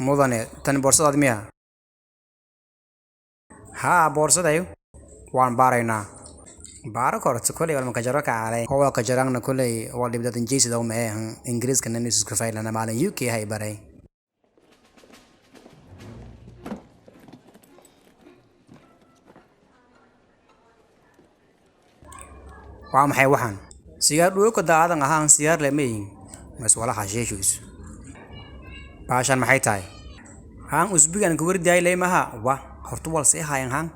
mudane tan boorsadaad miya haa boorsadayo waan baaraynaa baaro korto kulay wal makajaro ka alay oo ka jarangna kulay wal dibdadan jeesida oo mee ingiriiska nan isku faylana maalin UK hay baray waa maxay waxaan sigaar dhulka daadan ahaan sigaar leemeeyin mas wala xasheeshiis baashan maxay tahay haan usbigan ku wardiay leemaha wa hortu wal si hayan haan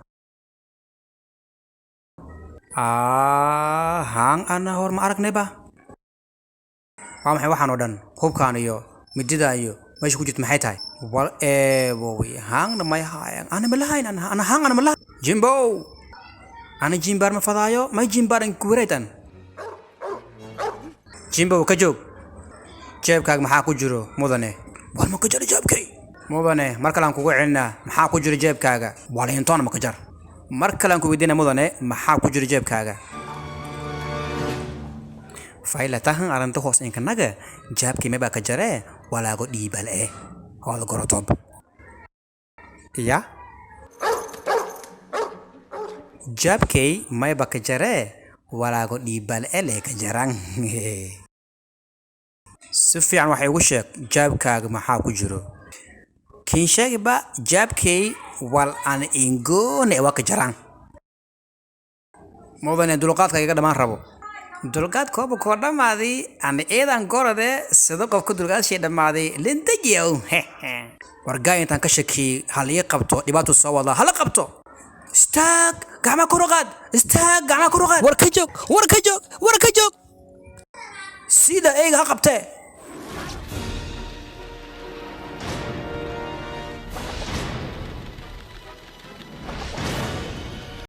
haan ana hor ma aragnay ba waa maxay waxaan oo dhan hubkaan iyo midida iyo meesha ku jirto maxay tahay wal boowi haan ma hayan ana ma lahayn ana haan ana ma lahayn jimbo ana jimbar ma fadaayo ma jimbaran ku wareetan jimbo ka joog jeebkaaga maxaa ku jiro mudane war ma ka jar jeebkay mudane mar kale aan kugu celinaa maxaa ku jiro jeebkaaga walayntoon ma ka jar mar kale aan ku weydiinaa mudane maxaa ku jiro jeebkaaga fayla tahan aranta hoos in kanaga jeebkii ma ba ka jaree walaago dhiibal hol gorotob ya jeebkay ma ba ka jaree walaago dhiibal le ka jarang si fiican waxay ugu sheeg jeebkaaga maxaa ku jiro kiin sheegba jeebkay wal aan ingoone waa ka jarang mudane dulqaadka iga dhamaan rabo dulqaad kooba koo dhamaaday aan eedan gorade sida qofka dulqaad shay dhamaaday lindajiyo wargaa intaan ka shaki hal ii qabto dhibaato soo wada hala qabto istaag gacma ku ruqad istaag gacma ku ruqad war ka joog sida eega ha qabtee